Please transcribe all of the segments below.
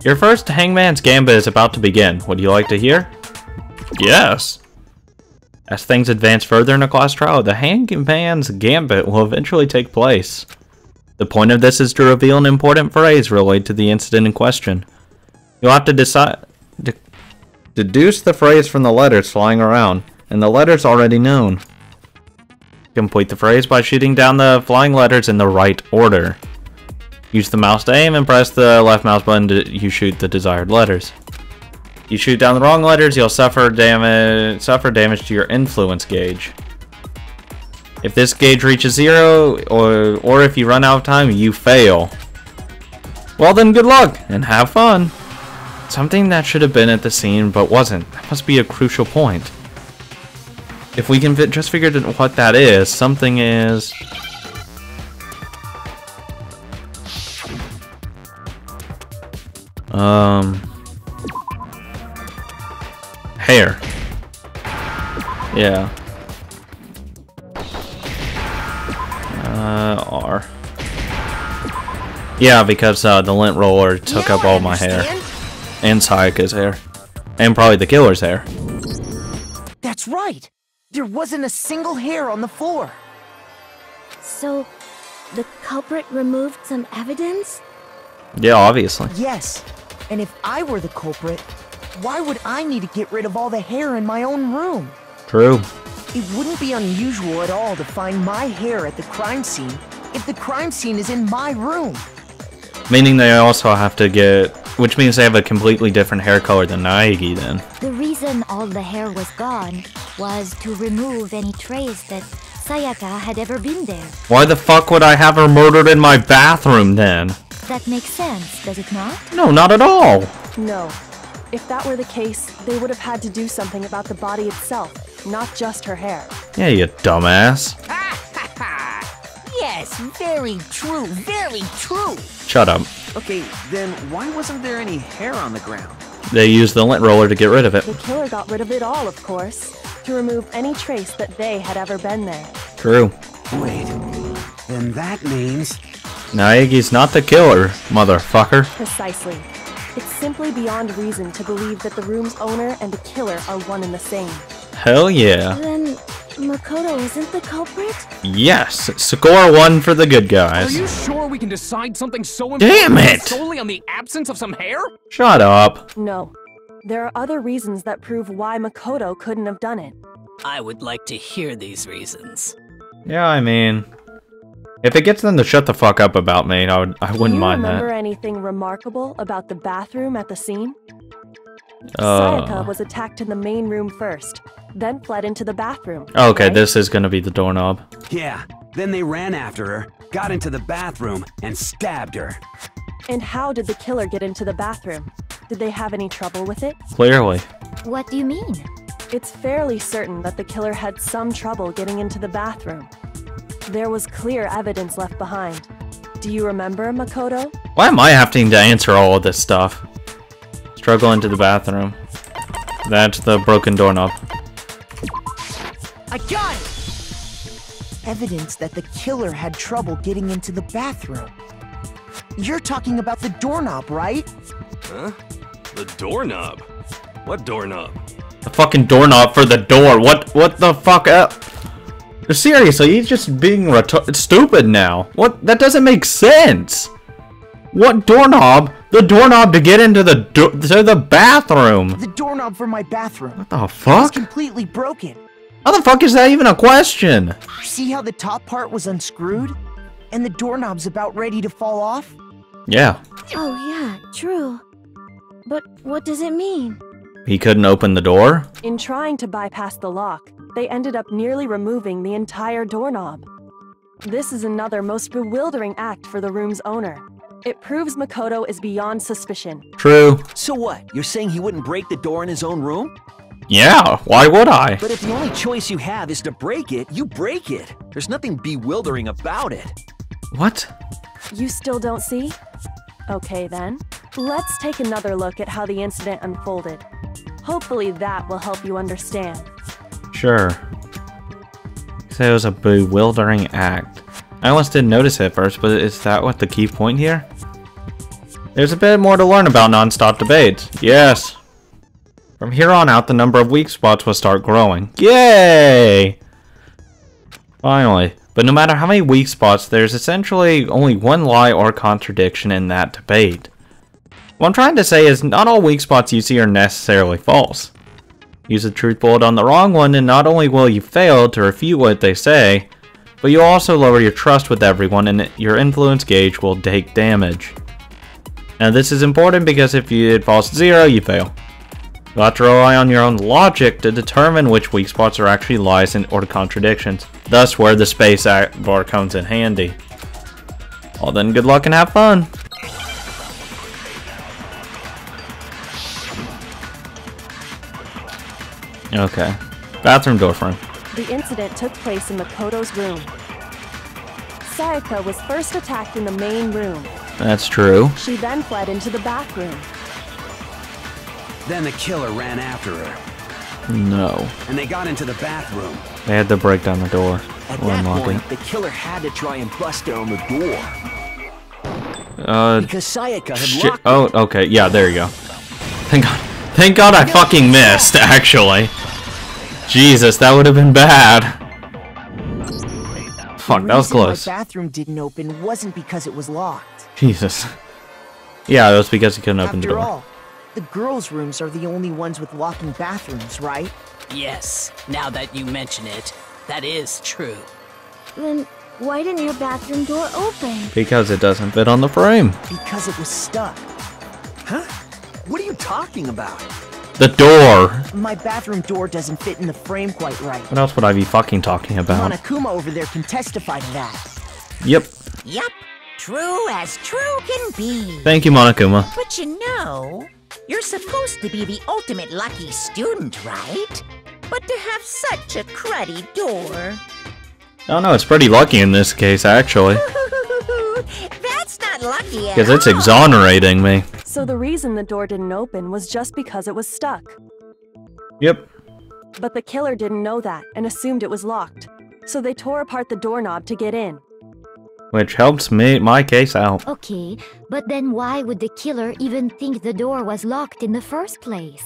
Your first Hangman's Gambit is about to begin. Would you like to hear? Yes. As things advance further in the class trial, the Hangman's Gambit will eventually take place. The point of this is to reveal an important phrase related to the incident in question. You'll have to deduce the phrase from the letters flying around, and the letters already known. Complete the phrase by shooting down the flying letters in the right order. Use the mouse to aim and press the left mouse button to shoot the desired letters. You shoot down the wrong letters, you'll suffer damage to your influence gauge. If this gauge reaches 0, or if you run out of time, you fail. Well then, good luck, and have fun! Something that should have been at the scene, but wasn't. That must be a crucial point. If we can just figure out what that is, something is... Hair. Yeah. R. Yeah, because the lint roller took up all my hair. And Sayaka's hair. And probably the killer's hair. That's right! There wasn't a single hair on the floor! So, the culprit removed some evidence? Yeah, obviously. Yes. And if I were the culprit, why would I need to get rid of all the hair in my own room? True. It wouldn't be unusual at all to find my hair at the crime scene if the crime scene is in my room. Meaning they also have to get... Which means they have a completely different hair color than Naegi then. The reason all the hair was gone was to remove any trace that Sayaka had ever been there. Why the fuck would I have her murdered in my bathroom then? That makes sense, does it not? No, not at all. No. If that were the case, they would have had to do something about the body itself, not just her hair. Yeah, you dumbass. Yes, very true, very true. Shut up. Okay, then why wasn't there any hair on the ground? They used the lint roller to get rid of it. The killer got rid of it all, of course, to remove any trace that they had ever been there. True. Wait, then that means... Naegi's not the killer, motherfucker. Precisely. It's simply beyond reason to believe that the room's owner and the killer are one and the same. Hell yeah. Then Makoto isn't the culprit? Yes, score 1 for the good guys. Are you sure we can decide something so Damn important it! solely on the absence of some hair? Shut up. No. There are other reasons that prove why Makoto couldn't have done it. I would like to hear these reasons. Yeah, I mean... If it gets them to shut the fuck up about me, I wouldn't mind that. Do you remember anything remarkable about the bathroom at the scene? Sayaka was attacked in the main room first, then fled into the bathroom. Okay, right? this is gonna be the doorknob. Yeah, then they ran after her, got into the bathroom, and stabbed her. And how did the killer get into the bathroom? Did they have any trouble with it? Clearly. What do you mean? It's fairly certain that the killer had some trouble getting into the bathroom. There was clear evidence left behind. Do you remember, Makoto? Why am I having to answer all of this stuff? Struggle into the bathroom. That's the broken doorknob. I got it! Evidence that the killer had trouble getting into the bathroom. You're talking about the doorknob, right? Huh? The doorknob? What doorknob? The fucking doorknob for the door. What the fuck up? Seriously, he's just being stupid now. What? That doesn't make sense. What doorknob? The doorknob to get into the bathroom. The doorknob for my bathroom. What the fuck? It's completely broken. How the fuck is that even a question? See how the top part was unscrewed? And the doorknob's about ready to fall off? Yeah. Oh yeah, true. But what does it mean? He couldn't open the door? In trying to bypass the lock, they ended up nearly removing the entire doorknob. This is another most bewildering act for the room's owner. It proves Makoto is beyond suspicion. True. So what? You're saying he wouldn't break the door in his own room? Yeah, why would I? But if the only choice you have is to break it, you break it. There's nothing bewildering about it. What? You still don't see? Okay then. Let's take another look at how the incident unfolded. Hopefully that will help you understand. Sure. So it was a bewildering act. I almost didn't notice it at first, but is that what the key point here? There's a bit more to learn about non-stop debates. Yes. From here on out, the number of weak spots will start growing. Yay! Finally. But no matter how many weak spots, there's essentially only one lie or contradiction in that debate. What I'm trying to say is not all weak spots you see are necessarily false. Use a truth bullet on the wrong one and not only will you fail to refute what they say, but you'll also lower your trust with everyone and your influence gauge will take damage. Now this is important because if it falls to 0, you fail. You'll have to rely on your own logic to determine which weak spots are actually lies or contradictions, thus where the space bar comes in handy. Well then, good luck and have fun! Okay. Bathroom door frame. The incident took place in Makoto's room. Sayaka was first attacked in the main room. That's true. She then fled into the bathroom. Then the killer ran after her. No. And they got into the bathroom. They had to break down the door. At that point, the killer had to try and bust down the door. Because Sayaka had locked it. Oh, okay. Yeah, there you go. Thank God. Thank God I fucking missed, actually. Jesus, that would have been bad. Fuck, that was close. The bathroom didn't open wasn't because it was locked. Jesus. Yeah, it was because he couldn't open the door. After all, the girls' rooms are the only ones with locking bathrooms, right? Yes, now that you mention it, that is true. Then why didn't your bathroom door open? Because it doesn't fit on the frame. Because it was stuck. Huh? What are you talking about? The door! My bathroom door doesn't fit in the frame quite right. What else would I be fucking talking about? Monokuma over there can testify to that. Yep. Yep. True as true can be. Thank you, Monokuma. But you know, you're supposed to be the ultimate lucky student, right? But to have such a cruddy door. Oh no, it's pretty lucky in this case, actually. That's not lucky at all. Because it's exonerating me. So the reason the door didn't open was just because it was stuck. Yep. But the killer didn't know that and assumed it was locked. So they tore apart the doorknob to get in. Which helps my case out. Okay, but then why would the killer even think the door was locked in the first place?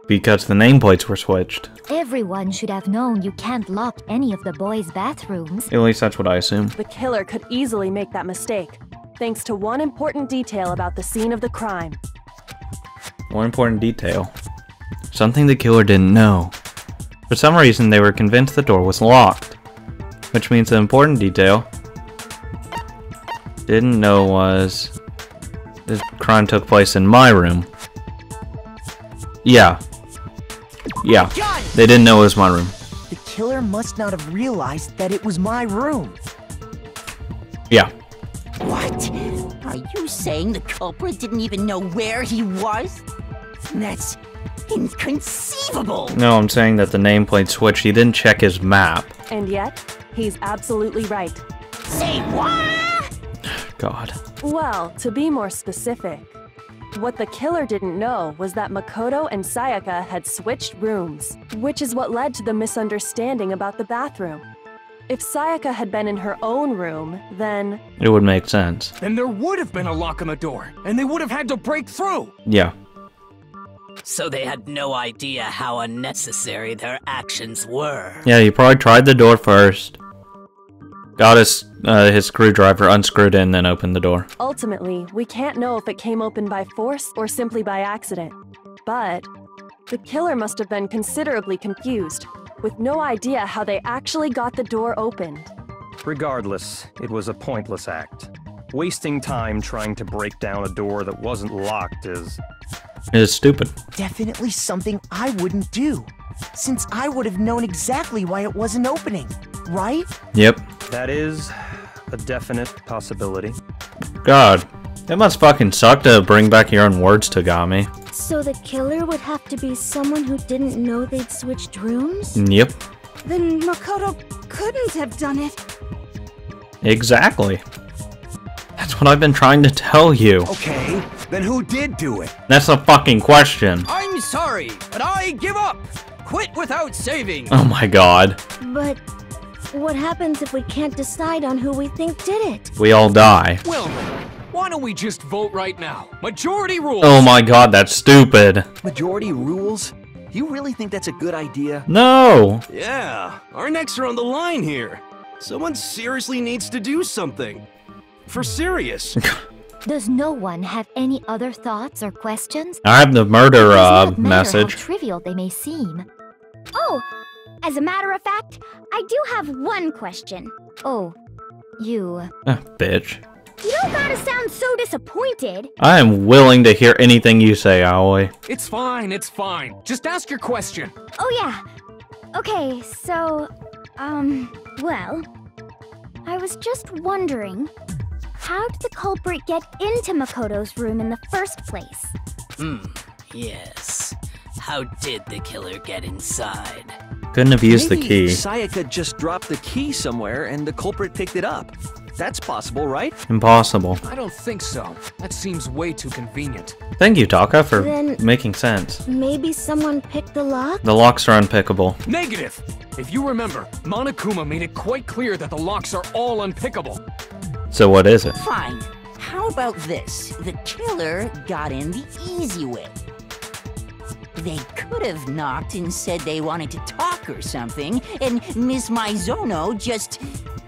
Because the nameplates were switched. Everyone should have known you can't lock any of the boys' bathrooms. At least that's what I assume. The killer could easily make that mistake, thanks to one important detail about the scene of the crime. One important detail. Something the killer didn't know. For some reason, they were convinced the door was locked. Which means the important detail didn't know was this crime took place in my room. Yeah. Yeah. They didn't know it was my room. The killer must not have realized that it was my room. Yeah. What? Are you saying the culprit didn't even know where he was? That's inconceivable. No, I'm saying that the nameplate switched. He didn't check his map. And yet, he's absolutely right. Say what? God. Well, to be more specific, what the killer didn't know was that Makoto and Sayaka had switched rooms, which is what led to the misunderstanding about the bathroom. If Sayaka had been in her own room, then... It would make sense. Then there would have been a lock on the door, and they would have had to break through. Yeah. So they had no idea how unnecessary their actions were. Yeah, he probably tried the door first. Got his screwdriver unscrewed in, then opened the door. Ultimately, we can't know if it came open by force or simply by accident. But the killer must have been considerably confused, with no idea how they actually got the door opened. Regardless, it was a pointless act. Wasting time trying to break down a door that wasn't locked is... It is stupid. Definitely something I wouldn't do, since I would have known exactly why it wasn't opening, right? Yep. That is a definite possibility. God, it must fucking suck to bring back your own words, Tagami. So the killer would have to be someone who didn't know they'd switched rooms? Yep. Then Makoto couldn't have done it. Exactly. That's what I've been trying to tell you. Okay, then who did do it? That's a fucking question. I'm sorry, but I give up. Quit without saving. Oh my god. But what happens if we can't decide on who we think did it? We all die. Well then, why Why don't we just vote right now? Majority rules! Oh my god, that's stupid. Majority rules? You really think that's a good idea? No! Yeah, our necks are on the line here. Someone seriously needs to do something. For serious. Does no one have any other thoughts or questions? I have the murder It does not matter message. how trivial they may seem. Oh, as a matter of fact, I do have one question. Oh, you... Bitch. You don't gotta sound so disappointed. I am willing to hear anything you say, Aoi. It's fine, it's fine. Just ask your question. Oh yeah. Okay, so, well, I was just wondering, how did the culprit get into Makoto's room in the first place? Yes. How did the killer get inside? Couldn't have used the Maybe key. Sayaka just dropped the key somewhere and the culprit picked it up. That's possible, right? Impossible. I don't think so. That seems way too convenient. Thank you, Taka, for Then- making sense. Maybe someone picked the lock? The locks are unpickable. Negative! If you remember, Monokuma made it quite clear that the locks are all unpickable. So what is it? Fine. How about this? The killer got in the easy way. They could have knocked and said they wanted to talk or something, and Miss Maizono just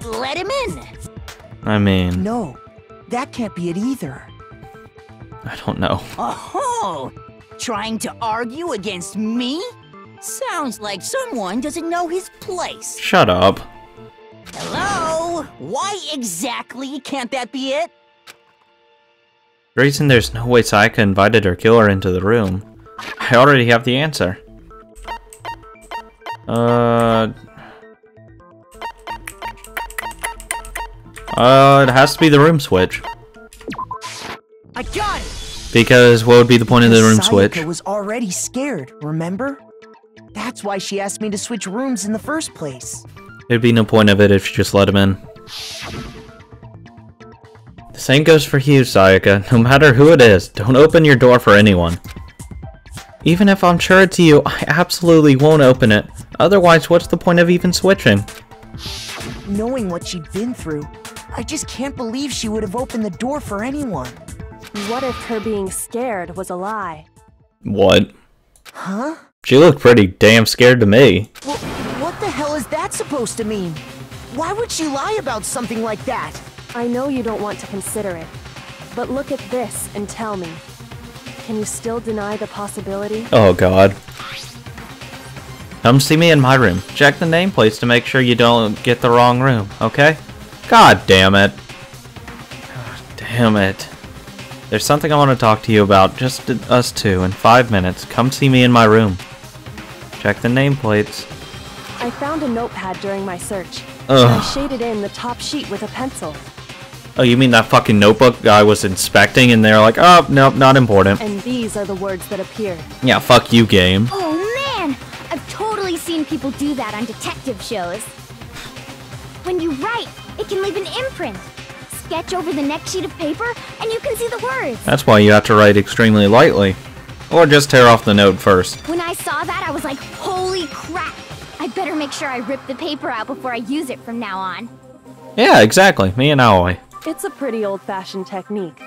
let him in. I mean, No, that can't be it either. I don't know. Oh, trying to argue against me? Sounds like someone doesn't know his place. Shut up. Hello? Why exactly can't that be it? Reason there's no way Sayaka invited her killer into the room. I already have the answer. It has to be the room switch. I got it! Because what would be the point of the room switch? Sayaka was already scared, remember? That's why she asked me to switch rooms in the first place. There'd be no point of it if you just let him in. The same goes for you, Sayaka. No matter who it is, don't open your door for anyone. Even if I'm sure it's you, I absolutely won't open it. Otherwise, what's the point of even switching? Knowing what she'd been through, I just can't believe she would have opened the door for anyone. What if her being scared was a lie? What? Huh? She looked pretty damn scared to me. Well, what the hell is that supposed to mean? Why would she lie about something like that? I know you don't want to consider it, but look at this and tell me. Can you still deny the possibility? Oh god. Come see me in my room. Check the nameplates to make sure you don't get the wrong room, okay? God damn it. God damn it. There's something I want to talk to you about, just us two, in 5 minutes. Come see me in my room. Check the nameplates. I found a notepad during my search. Ugh. I shaded in the top sheet with a pencil. Oh, you mean that fucking notebook I was inspecting and they're like, oh, nope, not important. And these are the words that appeared. Yeah, fuck you, game. Oh man! I've totally seen people do that on detective shows. When you write, it can leave an imprint. Sketch over the next sheet of paper, and you can see the words. That's why you have to write extremely lightly. Or just tear off the note first. When I saw that, I was like, holy crap! I better make sure I rip the paper out before I use it from now on. Yeah, exactly. Me and Aoi. It's a pretty old-fashioned technique,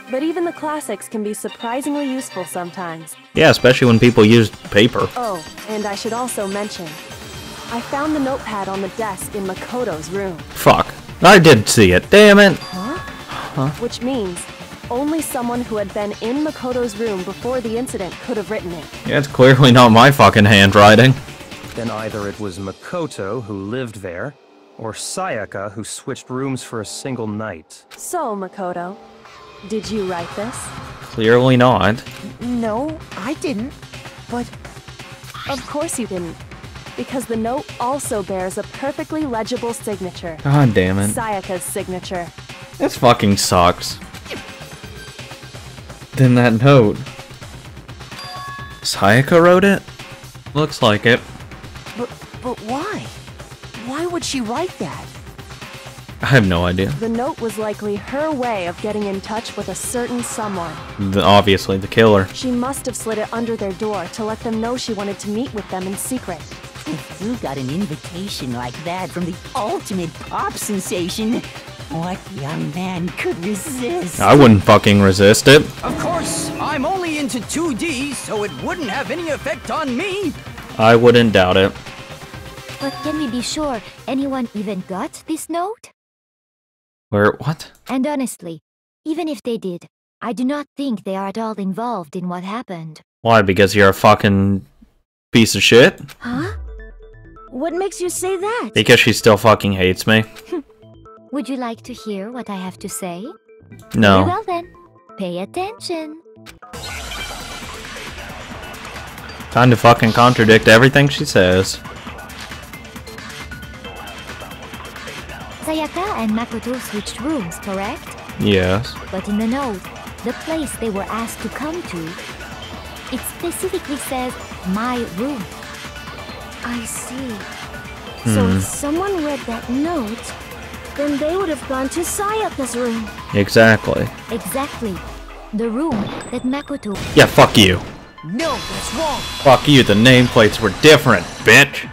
but even the classics can be surprisingly useful sometimes. Yeah, especially when people use paper. Oh, and I should also mention, I found the notepad on the desk in Makoto's room. Fuck. I did see it. Damn it. Huh? Which means only someone who had been in Makoto's room before the incident could have written it. Yeah, it's clearly not my fucking handwriting. Then either it was Makoto who lived there, or Sayaka who switched rooms for a single night. So, Makoto, did you write this? Clearly not. No, I didn't. But Of course you didn't, because the note also bears a perfectly legible signature. God damn it. Sayaka's signature. This fucking sucks. Then that note. Sayaka wrote it? Looks like it. but why? Why would she write that? I have no idea. The note was likely her way of getting in touch with a certain someone. Obviously, the killer. She must have slid it under their door to let them know she wanted to meet with them in secret. If you got an invitation like that from the ultimate pop sensation, What young man could resist? I wouldn't fucking resist it. Of course, I'm only into 2D, so it wouldn't have any effect on me. I wouldn't doubt it. But can we be sure anyone even got this note? What? And honestly, even if they did, I do not think they are at all involved in what happened. Why? Because you're a fucking piece of shit? Huh? What makes you say that? Because she still fucking hates me. Would you like to hear what I have to say? No. Very well then, pay attention. Time to fucking contradict everything she says. Sayaka and Makoto switched rooms, correct? Yes. But in the note, the place they were asked to come to, it specifically says, my room. I see. So if someone read that note, then they would have gone to Sayaka's room. Exactly. Exactly. The room that Makoto... Yeah, fuck you. No, that's wrong. Fuck you, the nameplates were different, bitch.